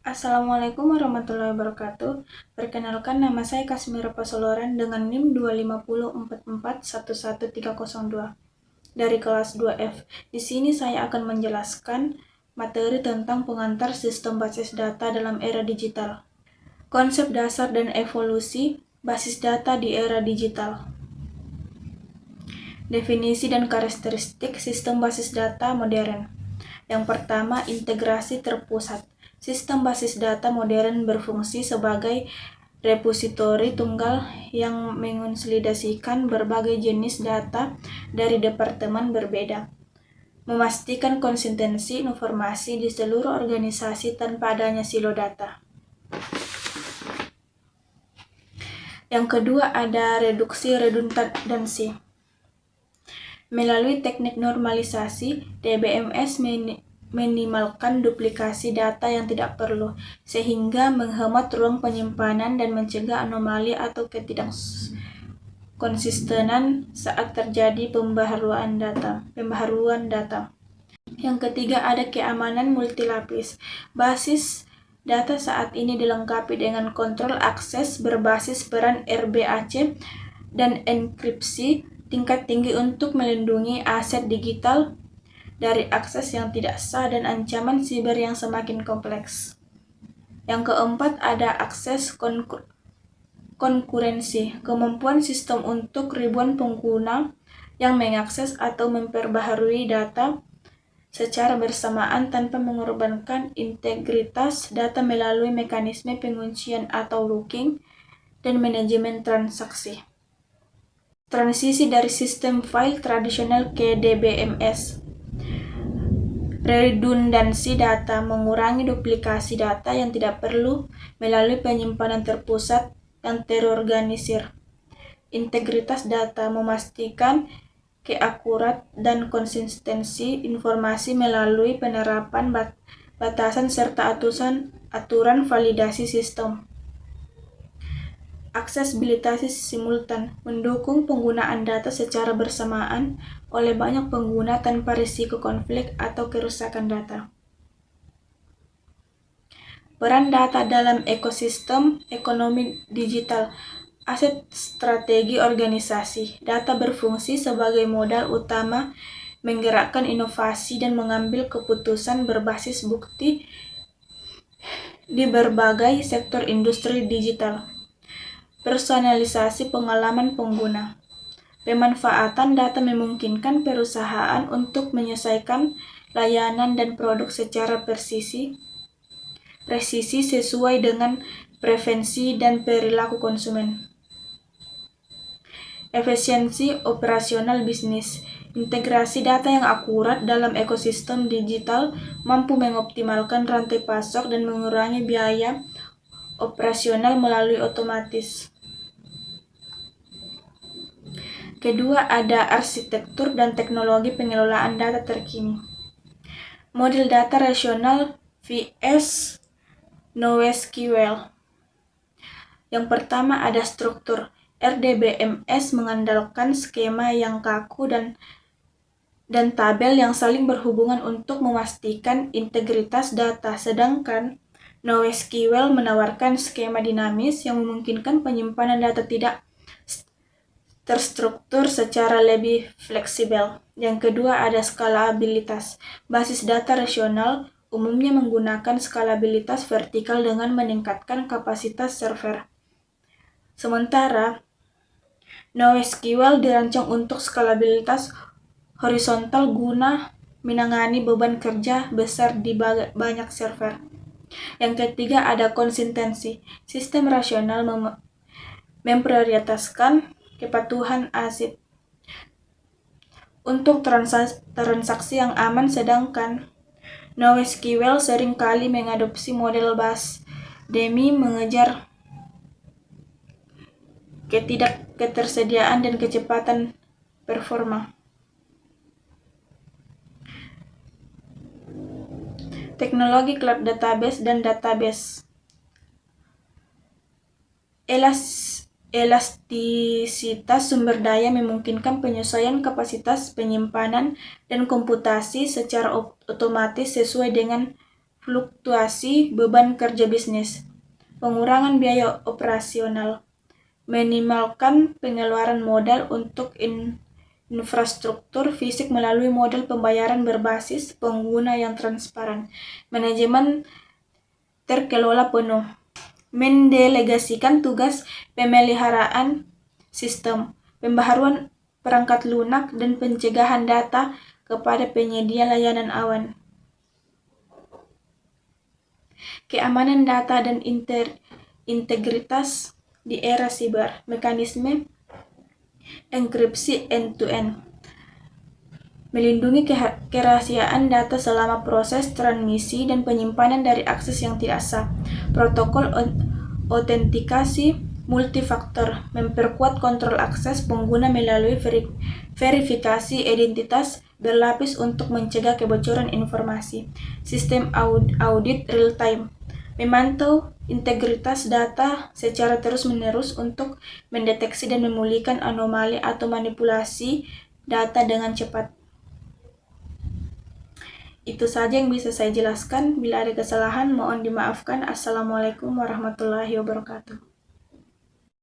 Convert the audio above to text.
Assalamualaikum warahmatullahi wabarakatuh. Perkenalkan, nama saya Kasmira Pasoloran dengan NIM 25044111302 dari kelas 2F. Di sini saya akan menjelaskan materi tentang pengantar sistem basis data dalam era digital. Konsep dasar dan evolusi basis data di era digital. Definisi dan karakteristik sistem basis data modern. Yang pertama, integrasi terpusat. Sistem basis data modern berfungsi sebagai repositori tunggal yang mengonsolidasikan berbagai jenis data dari departemen berbeda, memastikan konsistensi informasi di seluruh organisasi tanpa adanya silo data. Yang kedua, ada reduksi redundansi. Melalui teknik normalisasi, DBMS minimalkan duplikasi data yang tidak perlu, sehingga menghemat ruang penyimpanan dan mencegah anomali atau ketidakkonsistenan saat terjadi pembaharuan data. Yang ketiga, ada keamanan multilapis. Basis data saat ini dilengkapi dengan kontrol akses berbasis peran RBAC dan enkripsi tingkat tinggi untuk melindungi aset digital dari akses yang tidak sah dan ancaman siber yang semakin kompleks. Yang keempat, ada akses konkurensi, kemampuan sistem untuk ribuan pengguna yang mengakses atau memperbaharui data secara bersamaan tanpa mengorbankan integritas data melalui mekanisme penguncian atau locking dan manajemen transaksi. Transisi dari sistem file tradisional ke DBMS. Redundansi data, mengurangi duplikasi data yang tidak perlu melalui penyimpanan terpusat yang terorganisir. Integritas data, memastikan keakurat dan konsistensi informasi melalui penerapan batasan serta aturan validasi sistem. Aksesibilitas simultan, mendukung penggunaan data secara bersamaan oleh banyak pengguna tanpa risiko konflik atau kerusakan data. Peran data dalam ekosistem ekonomi digital. Aset strategi organisasi. Data berfungsi sebagai modal utama menggerakkan inovasi dan mengambil keputusan berbasis bukti di berbagai sektor industri digital. Personalisasi pengalaman pengguna. Pemanfaatan data memungkinkan perusahaan untuk menyesuaikan layanan dan produk secara presisi sesuai dengan preferensi dan perilaku konsumen. Efisiensi operasional bisnis. Integrasi data yang akurat dalam ekosistem digital mampu mengoptimalkan rantai pasok dan mengurangi biaya operasional melalui otomatis. Kedua, ada arsitektur dan teknologi pengelolaan data terkini. Model data rasional vs NoSQL. Yang pertama, ada struktur. RDBMS mengandalkan skema yang kaku dan tabel yang saling berhubungan untuk memastikan integritas data, sedangkan NoSQL menawarkan skema dinamis yang memungkinkan penyimpanan data tidak terstruktur secara lebih fleksibel. Yang kedua, ada skalabilitas. Basis data rasional umumnya menggunakan skalabilitas vertikal dengan meningkatkan kapasitas server. Sementara NoSQL dirancang untuk skalabilitas horizontal guna menangani beban kerja besar di banyak server. Yang ketiga, ada konsistensi. Sistem rasional memprioritaskan kepatuhan ASIP untuk transaksi yang aman, sedangkan NoSQL seringkali mengadopsi model bus demi mengejar ketersediaan dan kecepatan performa. Teknologi cloud database dan database. Elastisitas sumber daya memungkinkan penyesuaian kapasitas penyimpanan dan komputasi secara otomatis sesuai dengan fluktuasi beban kerja bisnis, pengurangan biaya operasional, minimalkan pengeluaran modal untuk infrastruktur fisik melalui model pembayaran berbasis pengguna yang transparan, manajemen terkelola penuh, mendelegasikan tugas pemeliharaan sistem, pembaharuan perangkat lunak, dan pencegahan data kepada penyedia layanan awan. Keamanan data dan integritas di era siber, mekanisme enkripsi end-to-end, melindungi kerahasiaan data selama proses transmisi dan penyimpanan dari akses yang tidak sah, protokol autentikasi multifaktor, memperkuat kontrol akses pengguna melalui verifikasi identitas berlapis untuk mencegah kebocoran informasi, sistem audit real-time, memantau integritas data secara terus-menerus untuk mendeteksi dan memulihkan anomali atau manipulasi data dengan cepat. Itu saja yang bisa saya jelaskan. Bila ada kesalahan, mohon dimaafkan. Assalamualaikum warahmatullahi wabarakatuh.